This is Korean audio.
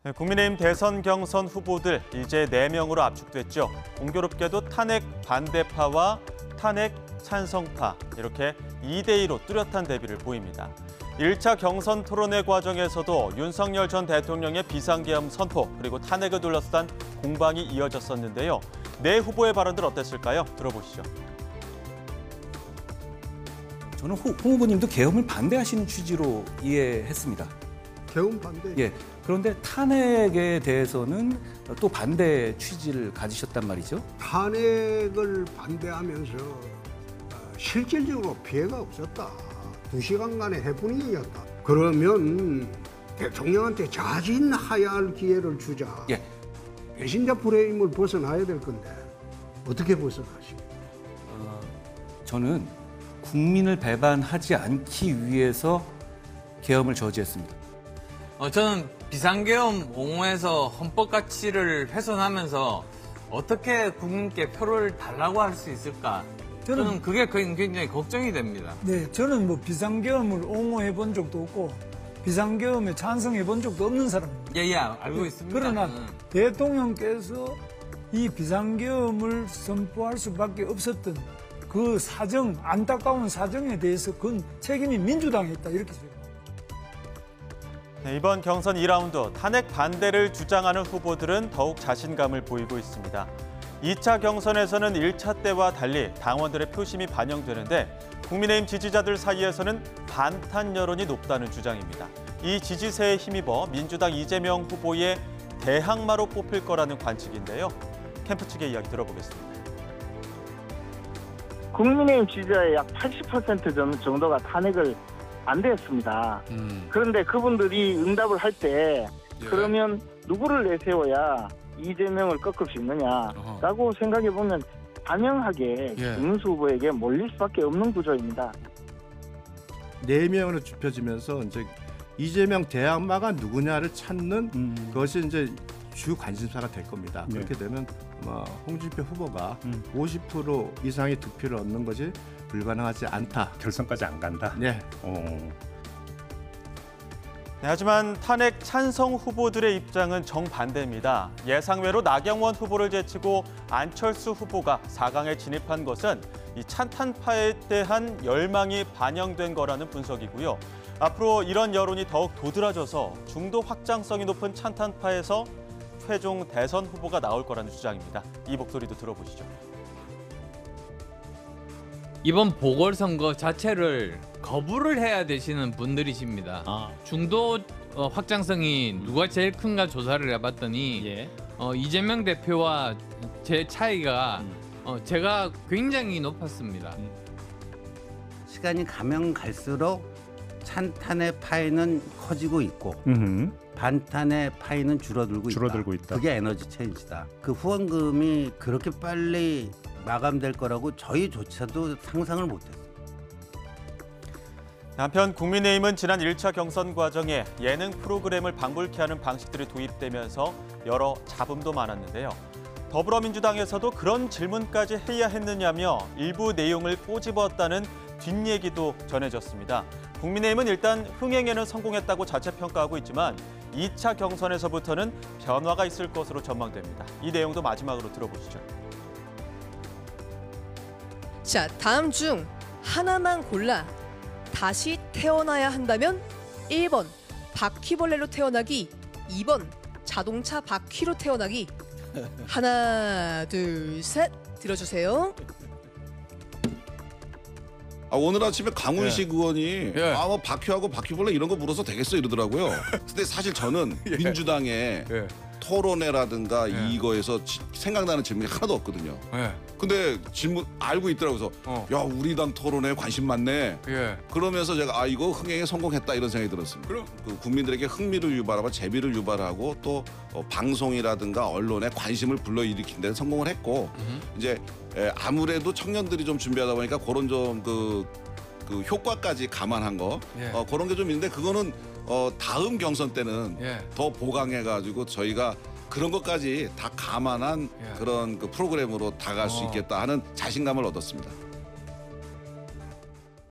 네, 국민의힘 대선 경선 후보들 이제 4명으로 압축됐죠. 공교롭게도 탄핵 반대파와 탄핵 찬성파 이렇게 2대2로 뚜렷한 대비를 보입니다. 1차 경선 토론회 과정에서도 윤석열 전 대통령의 비상계엄 선포 그리고 탄핵을 둘러싼 공방이 이어졌었는데요. 네 후보의 발언들 어땠을까요? 들어보시죠. 저는 홍 후보님도 계엄을 반대하시는 취지로 이해했습니다. 계엄 반대? 예. 그런데 탄핵에 대해서는 또 반대 취지를 가지셨단 말이죠. 탄핵을 반대하면서 실질적으로 피해가 없었다. 2시간간의 해프닝이었다. 그러면 대통령한테 자진하야 할 기회를 주자. 예. 배신자 프레임을 벗어나야 될 건데 어떻게 벗어나십니까? 저는 국민을 배반하지 않기 위해서 계엄을 저지했습니다. 저는 비상계엄 옹호해서 헌법 가치를 훼손하면서 어떻게 국민께 표를 달라고 할 수 있을까? 저는 그게 굉장히 걱정이 됩니다. 네, 저는 뭐 비상계엄을 옹호해 본 적도 없고 비상계엄에 찬성해 본 적도 없는 사람입니다. 예, 알고 있습니다. 그러나 대통령께서 이 비상계엄을 선포할 수밖에 없었던 그 사정, 안타까운 사정에 대해서 그건 책임이 민주당에 있다 이렇게 생각합니다. 네, 이번 경선 2라운드 탄핵 반대를 주장하는 후보들은 더욱 자신감을 보이고 있습니다. 2차 경선에서는 1차 때와 달리 당원들의 표심이 반영되는데 국민의힘 지지자들 사이에서는 반탄 여론이 높다는 주장입니다. 이 지지세에 힘입어 민주당 이재명 후보의 대항마로 뽑힐 거라는 관측인데요. 캠프 측의 이야기 들어보겠습니다. 국민의힘 지지자의 약 80% 정도가 탄핵을 반대했습니다. 그런데 그분들이 응답을 할 때 그러면 누구를 내세워야 이재명을 꺾을 수 있느냐라고 생각해 보면 단명하게 김문수 후보에게 몰릴 수밖에 없는 구조입니다. 4명으로 좁혀지면서 이제 이재명 대항마가 누구냐를 찾는 그것이 이제 주 관심사가 될 겁니다. 네. 그렇게 되면 홍준표 후보가 50% 이상의 득표를 얻는 것이 불가능하지 않다. 결선까지 안 간다. 네. 네, 하지만 탄핵 찬성 후보들의 입장은 정반대입니다. 예상외로 나경원 후보를 제치고 안철수 후보가 4강에 진입한 것은 이 찬탄파에 대한 열망이 반영된 거라는 분석이고요. 앞으로 이런 여론이 더욱 도드라져서 중도 확장성이 높은 찬탄파에서 최종 대선 후보가 나올 거라는 주장입니다. 이 목소리도 들어보시죠. 이번 보궐선거 자체를 거부를 해야 되시는 분들이십니다. 중도 확장성이 누가 제일 큰가 조사를 해봤더니 이재명 대표와 제 차이가 제가 굉장히 높았습니다. 시간이 가면 갈수록 찬탄의 파이는 커지고 있고 반탄의 파이는 줄어들고 있다. 그게 에너지 체인지다. 그 후원금이 그렇게 빨리 마감될 거라고 저희조차도 상상을 못했어요. 한편 국민의힘은 지난 1차 경선 과정에 예능 프로그램을 방불케 하는 방식들이 도입되면서 여러 잡음도 많았는데요. 더불어민주당에서도 그런 질문까지 해야 했느냐며 일부 내용을 꼬집었다는 뒷얘기도 전해졌습니다. 국민의힘은 일단 흥행에는 성공했다고 자체 평가하고 있지만 2차 경선에서부터는 변화가 있을 것으로 전망됩니다. 이 내용도 마지막으로 들어보시죠. 자, 다음 중 하나만 골라 다시 태어나야 한다면 1번 바퀴벌레로 태어나기, 2번 자동차 바퀴로 태어나기. 하나, 둘, 셋 들어주세요. 오늘 아침에 강훈식 의원이 뭐 바퀴하고 바퀴벌레 이런 거 물어서 되겠어 이러더라고요. 근데 사실 저는 민주당의 토론회라든가 이거에서 생각나는 질문이 하나도 없거든요. 근데 질문 알고 있더라고요. 그래서 야, 우리 당 토론회에 관심 많네. 그러면서 제가 이거 흥행에 성공했다 이런 생각이 들었습니다. 그 국민들에게 흥미를 유발하고 재미를 유발하고 또 방송이라든가 언론에 관심을 불러일으킨 데는 성공을 했고 이제 아무래도 청년들이 좀 준비하다 보니까 그런 좀 그 효과까지 감안한 거 그런 게 좀 있는데 그거는 다음 경선 때는 더 보강해가지고 저희가 그런 것까지 다 감안한 그런 그 프로그램으로 다가갈 수 있겠다 하는 자신감을 얻었습니다.